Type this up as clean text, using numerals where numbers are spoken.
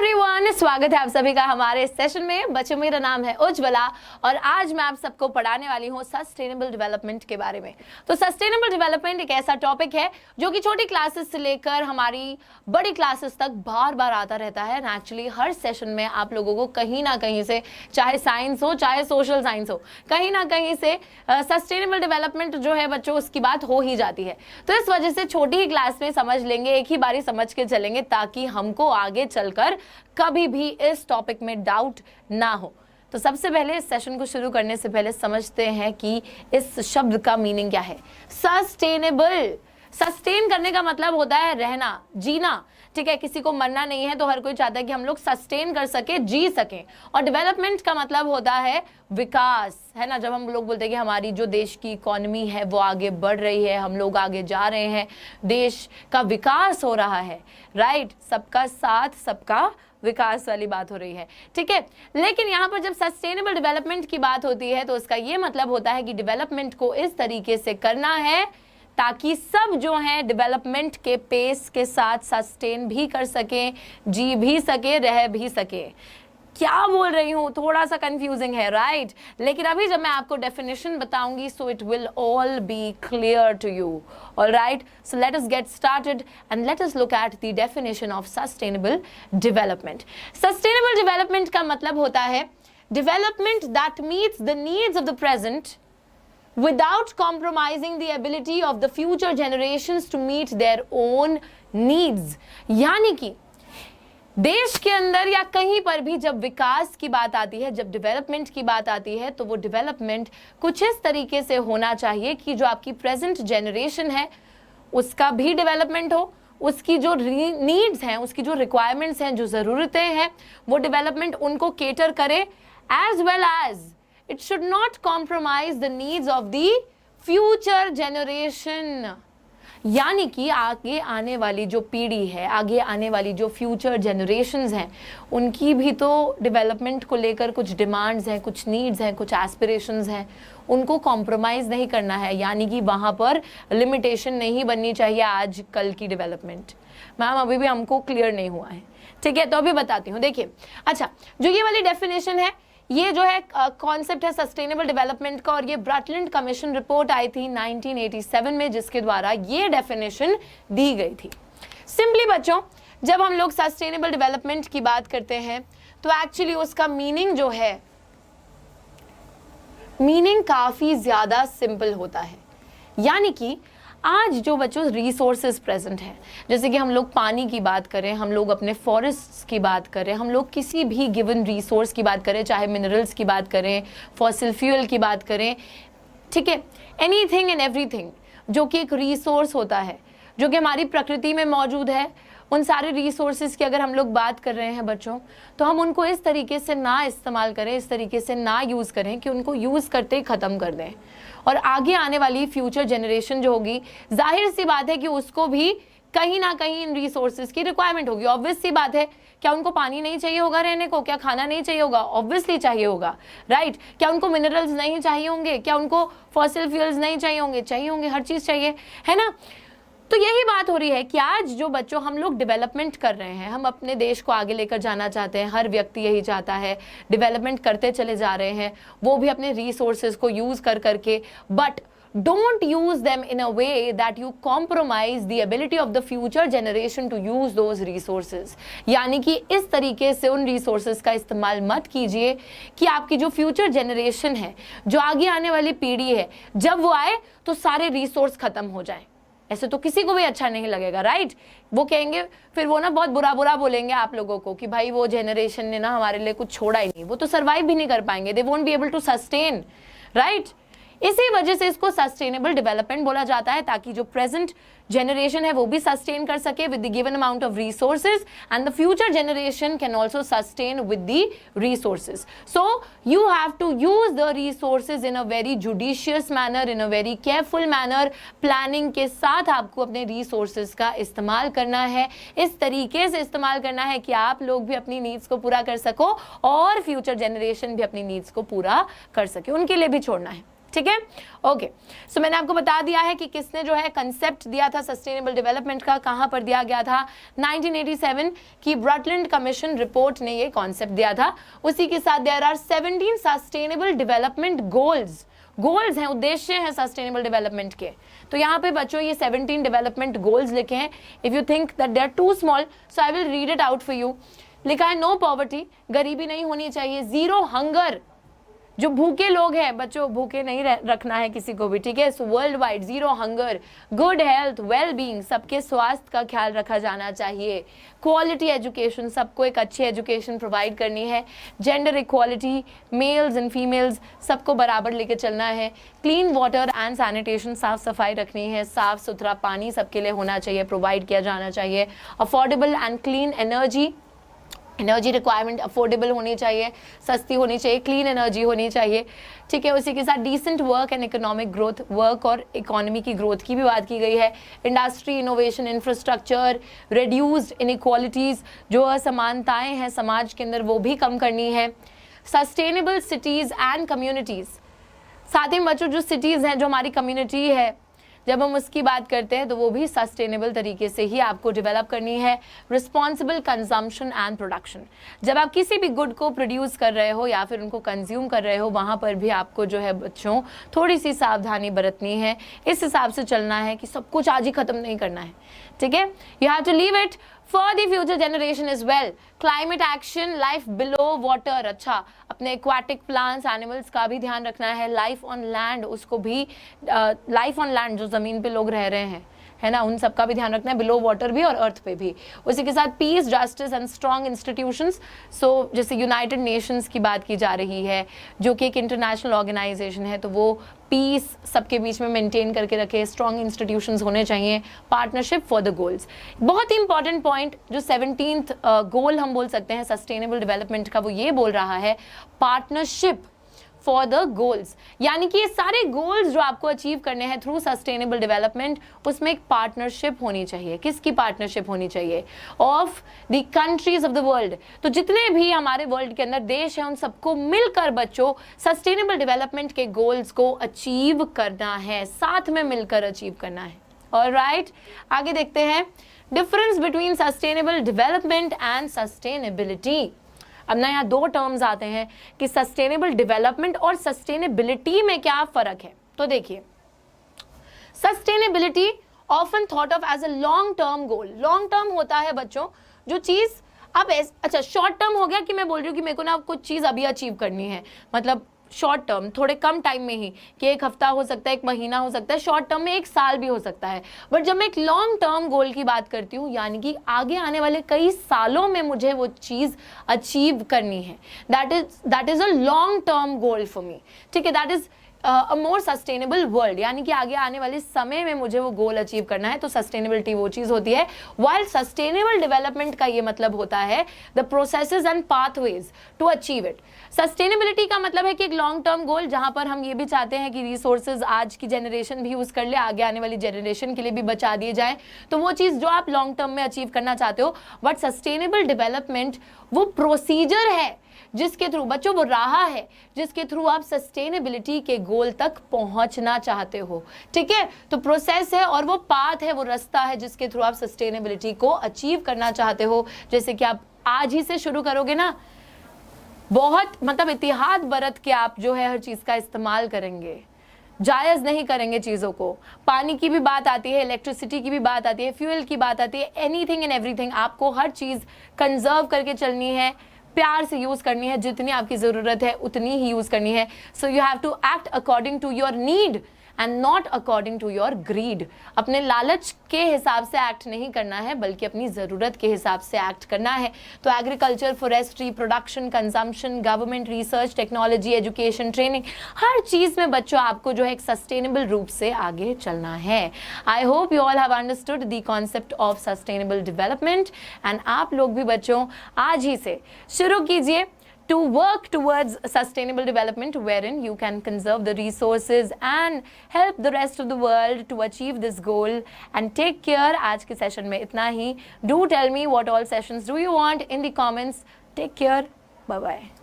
Everyone, स्वागत है आप सभी का हमारे सेशन में। बच्चों, मेरा नाम है उज्ज्वला और आज मैं आप सबको पढ़ाने वाली हूँ सस्टेनेबल डेवलपमेंट के बारे में। तो सस्टेनेबल डेवलपमेंट एक ऐसा टॉपिक है जो कि छोटी क्लासेस से लेकर हमारी बड़ी क्लासेस तक बार बार आता रहता है। एक्चुअली हर सेशन में आप लोगों को कहीं ना कहीं से, चाहे साइंस हो चाहे सोशल साइंस हो, कहीं ना कहीं से सस्टेनेबल डेवलपमेंट जो है बच्चों, उसकी बात हो ही जाती है। तो इस वजह से छोटी ही क्लास में समझ लेंगे, एक ही बारी समझ के चलेंगे, ताकि हमको आगे चलकर कभी भी इस टॉपिक में डाउट ना हो। तो सबसे पहले इस सेशन को शुरू करने से पहले समझते हैं कि इस शब्द का मीनिंग क्या है। सस्टेनेबल, सस्टेन करने का मतलब होता है रहना, जीना। ठीक है, किसी को मरना नहीं है, तो हर कोई चाहता है कि हम लोग सस्टेन कर सके, जी सकें। और डेवलपमेंट का मतलब होता है विकास, है ना। जब हम लोग बोलते हैं कि हमारी जो देश की इकोनॉमी है वो आगे बढ़ रही है, हम लोग आगे जा रहे हैं, देश का विकास हो रहा है, राइट। सबका साथ सबका विकास वाली बात हो रही है, ठीक है। लेकिन यहाँ पर जब सस्टेनेबल डेवलपमेंट की बात होती है तो उसका ये मतलब होता है कि डेवलपमेंट को इस तरीके से करना है ताकि सब जो है डेवलपमेंट के पेस के साथ सस्टेन भी कर सकें, जी भी सके, रह भी सके। क्या बोल रही हूँ, थोड़ा सा कंफ्यूजिंग है, राइट। लेकिन अभी जब मैं आपको डेफिनेशन बताऊंगी so it will all be clear to you, alright. So let us get started and let us look at the definition of sustainable development. Sustainable development का मतलब होता है development that meets the needs of the present without compromising the ability of the future generations to meet their own needs। यानी कि देश के अंदर या कहीं पर भी जब विकास की बात आती है, जब डेवलपमेंट की बात आती है, तो वो डेवलपमेंट कुछ इस तरीके से होना चाहिए कि जो आपकी प्रेजेंट जनरेशन है उसका भी डेवलपमेंट हो, उसकी जो नीड्स हैं, उसकी जो रिक्वायरमेंट्स हैं, जो ज़रूरतें हैं, वो डेवलपमेंट उनको केटर करे, as well as it should not compromise the needs of the future generation। यानी कि आगे आने वाली जो पीढ़ी है, आगे आने वाली जो फ्यूचर जनरेशंस हैं, उनकी भी तो डेवलपमेंट को लेकर कुछ डिमांड्स हैं, कुछ नीड्स हैं, कुछ एस्पिरेशंस हैं, उनको कॉम्प्रोमाइज़ नहीं करना है। यानी कि वहाँ पर लिमिटेशन नहीं बननी चाहिए आज कल की डेवलपमेंट। मैम अभी भी हमको क्लियर नहीं हुआ है, ठीक है, तो अभी बताती हूँ। देखिए, अच्छा, जो ये वाली डेफिनेशन है, ये जो है कॉन्सेप्ट है सस्टेनेबल डेवलपमेंट का, और ये ब्रटलैंड कमीशन रिपोर्ट आई थी 1987 में, जिसके द्वारा ये डेफिनेशन दी गई थी। सिंपली बच्चों, जब हम लोग सस्टेनेबल डेवलपमेंट की बात करते हैं तो एक्चुअली उसका मीनिंग जो है, मीनिंग काफी ज्यादा सिंपल होता है। यानी कि आज जो बच्चों रिसोर्सेज प्रेजेंट हैं, जैसे कि हम लोग पानी की बात करें, हम लोग अपने फॉरेस्ट्स की बात करें, हम लोग किसी भी गिवन रिसोर्स की बात करें, चाहे मिनरल्स की बात करें, फॉसिल फ्यूल की बात करें, ठीक है, एनीथिंग एंड एवरीथिंग जो कि एक रिसोर्स होता है, जो कि हमारी प्रकृति में मौजूद है, उन सारे रिसोर्सेज की अगर हम लोग बात कर रहे हैं बच्चों, तो हम उनको इस तरीके से ना इस्तेमाल करें, इस तरीके से ना यूज़ करें कि उनको यूज़ करते ही ख़त्म कर दें। और आगे आने वाली फ्यूचर जनरेशन जो होगी, जाहिर सी बात है कि उसको भी कहीं ना कहीं इन रिसोर्सेज की रिक्वायरमेंट होगी। ऑब्वियस सी बात है, क्या उनको पानी नहीं चाहिए होगा रहने को? क्या खाना नहीं चाहिए होगा? ऑब्वियसली चाहिए होगा, राइट। क्या उनको मिनरल्स नहीं चाहिए होंगे? क्या उनको फॉसिल फ्यूल्स नहीं चाहिए होंगे? चाहिए होंगे, हर चीज़ चाहिए, है ना। तो यही बात हो रही है कि आज जो बच्चों हम लोग डेवलपमेंट कर रहे हैं, हम अपने देश को आगे लेकर जाना चाहते हैं, हर व्यक्ति यही चाहता है, डेवलपमेंट करते चले जा रहे हैं, वो भी अपने रिसोर्सेज को यूज़ कर करके, but don't use them in a way that you compromise the ability of the future generation to use those resources। यानी कि इस तरीके से उन resources का इस्तेमाल मत कीजिए कि आपकी जो फ्यूचर जनरेशन है, जो आगे आने वाली पीढ़ी है, जब वो आए तो सारे रिसोर्स खत्म हो जाएं। ऐसे तो किसी को भी अच्छा नहीं लगेगा, राइट। वो कहेंगे, फिर वो ना बहुत बुरा बुरा बोलेंगे आप लोगों को कि भाई वो जनरेशन ने ना हमारे लिए कुछ छोड़ा ही नहीं, वो तो सर्वाइव भी नहीं कर पाएंगे, they won't be able to sustain, right. इसी वजह से इसको सस्टेनेबल डेवलपमेंट बोला जाता है, ताकि जो प्रेजेंट जनरेशन है वो भी सस्टेन कर सके with the given amount of resources, and the future generation can also sustain with the resources. So you have to use the resources in a very judicious manner, in a very careful manner. Planning के साथ आपको अपने resources का इस्तेमाल करना है, इस तरीके से इस्तेमाल करना है कि आप लोग भी अपनी नीड्स को पूरा कर सको और फ्यूचर जनरेशन भी अपनी नीड्स को पूरा कर सके, उनके लिए भी छोड़ना है, ठीक है, ओके। सो मैंने आपको बता दिया है कि किसने जो है कंसेप्ट दिया था सस्टेनेबल डेवलपमेंट का, कहाँ पर दिया गया था, 1987 की ब्रटलैंड कमीशन रिपोर्ट ने ये कॉन्सेप्ट दिया था। उसी के साथ there are 17 sustainable development goals, goals हैं, उद्देश्य हैं सस्टेनेबल डेवलपमेंट के। तो यहाँ पे बच्चों ये 17 डेवलपमेंट गोल्स लिखे हैं। If you think that they are too small, so I will read it out for you. लिखा है नो पॉवर्टी, गरीबी नहीं होनी चाहिए, जीरो हंगर, जो भूखे लोग हैं बच्चों भूखे नहीं रखना है किसी को भी, ठीक है। So world wide zero hunger, good health, well being, सबके स्वास्थ्य का ख्याल रखा जाना चाहिए, क्वालिटी एजुकेशन, सबको एक अच्छी एजुकेशन प्रोवाइड करनी है, gender equality, mails and females सबको बराबर लेके चलना है, क्लीन वाटर एंड सैनिटेशन, साफ सफाई रखनी है, साफ सुथरा पानी सबके लिए होना चाहिए, प्रोवाइड किया जाना चाहिए, affordable and clean energy, energy requirement affordable होनी चाहिए, सस्ती होनी चाहिए, क्लीन एनर्जी होनी चाहिए, ठीक है। उसी के साथ decent work and economic growth, work और इकोनॉमी की ग्रोथ की भी बात की गई है, industry, innovation, infrastructure, reduced inequalities, जो असमानताएं हैं समाज के अंदर वो भी कम करनी है, सस्टेनेबल सिटीज़ एंड कम्युनिटीज़। साथ ही बच्चों जो सिटीज़ हैं, जो हमारी कम्युनिटी है, जब हम उसकी बात करते हैं तो वो भी सस्टेनेबल तरीके से ही आपको डेवलप करनी है। रिस्पॉन्सिबल कंजम्पशन एंड प्रोडक्शन, जब आप किसी भी गुड को प्रोड्यूस कर रहे हो या फिर उनको कंज्यूम कर रहे हो, वहाँ पर भी आपको जो है बच्चों थोड़ी सी सावधानी बरतनी है, इस हिसाब से चलना है कि सब कुछ आज ही ख़त्म नहीं करना है, ठीक है। You have to leave it for the future generation as well. Climate action, life below water, अच्छा अपने एक्वाटिक प्लांट्स, एनिमल्स का भी ध्यान रखना है, लाइफ ऑन लैंड, उसको भी लाइफ ऑन लैंड जो ज़मीन पे लोग रह रहे हैं, है ना, उन सब का भी ध्यान रखना है, बिलो वाटर भी और अर्थ पे भी। उसी के साथ peace, justice and strong institutions, so जैसे यूनाइटेड नेशंस की बात की जा रही है जो कि एक इंटरनेशनल ऑर्गेनाइजेशन है, तो वो पीस सबके बीच में मेंटेन करके रखे, स्ट्रॉन्ग इंस्टीट्यूशंस होने चाहिए, पार्टनरशिप फॉर द गोल्स। बहुत ही इंपॉर्टेंट पॉइंट जो 17th गोल हम बोल सकते हैं सस्टेनेबल डेवलपमेंट का, वो ये बोल रहा है पार्टनरशिप फॉर द गोल्स, यानी कि ये सारे गोल्स जो आपको अचीव करने हैं थ्रू सस्टेनेबल डेवलपमेंट, उसमें एक पार्टनरशिप होनी चाहिए। किसकी पार्टनरशिप होनी चाहिए? Of the countries of the world. तो जितने भी हमारे वर्ल्ड के अंदर देश हैं उन सबको मिलकर बच्चों सस्टेनेबल डेवलपमेंट के गोल्स को अचीव करना है, साथ में मिलकर अचीव करना है। ऑलराइट, आगे देखते हैं difference between sustainable development and sustainability. अब ना यहाँ दो टर्म्स आते हैं कि सस्टेनेबल डेवलपमेंट और सस्टेनेबिलिटी में क्या फर्क है। तो देखिए, sustainability often thought of as a long term goal. Long term होता है बच्चों जो चीज अब अच्छा शॉर्ट टर्म हो गया कि मैं बोल रही हूँ कि मेरे को ना कुछ चीज अभी अचीव करनी है, मतलब शॉर्ट टर्म थोड़े कम टाइम में ही, कि एक हफ्ता हो सकता है, एक महीना हो सकता है, शॉर्ट टर्म में एक साल भी हो सकता है। बट जब मैं एक लॉन्ग टर्म गोल की बात करती हूँ, यानी कि आगे आने वाले कई सालों में मुझे वो चीज़ अचीव करनी है, that is a long term goal for me, ठीक है। That is a more sustainable world, यानी कि आगे आने वाले समय में मुझे वो गोल अचीव करना है, तो सस्टेनेबिलिटी वो चीज़ होती है। वाइल सस्टेनेबल डेवलपमेंट का ये मतलब होता है the processes and pathways to achieve it. Sustainability का मतलब है कि एक लॉन्ग टर्म गोल जहां पर हम ये भी चाहते हैं कि रिसोर्सेज आज की जनरेशन भी यूज़ कर ले, आगे आने वाली जनरेशन के लिए भी बचा दिए जाए, तो वो चीज़ जो आप लॉन्ग टर्म में अचीव करना चाहते हो। बट सस्टेनेबल डेवलपमेंट वो प्रोसीजर है जिसके थ्रू बच्चों, वो राह है जिसके थ्रू आप सस्टेनेबिलिटी के गोल तक पहुंचना चाहते हो, ठीक है। तो प्रोसेस है और वो पाथ है, वो रास्ता है जिसके थ्रू आप सस्टेनेबिलिटी को अचीव करना चाहते हो। जैसे कि आप आज ही से शुरू करोगे ना, बहुत मतलब इतिहाद बरत के आप जो है हर चीज़ का इस्तेमाल करेंगे, जायज़ नहीं करेंगे चीज़ों को। पानी की भी बात आती है, इलेक्ट्रिसिटी की भी बात आती है, फ्यूल की बात आती है, एनीथिंग एंड एवरीथिंग आपको हर चीज़ कंजर्व करके चलनी है, प्यार से यूज़ करनी है, जितनी आपकी ज़रूरत है उतनी ही यूज़ करनी है। So you have to act according to your need and not according to your greed. अपने लालच के हिसाब से एक्ट नहीं करना है, बल्कि अपनी ज़रूरत के हिसाब से एक्ट करना है। तो agriculture, forestry, production, consumption, government, research, technology, education, training, हर चीज़ में बच्चों आपको जो है एक सस्टेनेबल रूप से आगे चलना है। I hope you all have understood the concept of sustainable development and आप लोग भी बच्चों आज ही से शुरू कीजिए to work towards sustainable development, wherein you can conserve the resources and help the rest of the world to achieve this goal. And take care. आज के सेशन में इतना ही. Do tell me what all sessions do you want in the comments. Take care. Bye bye.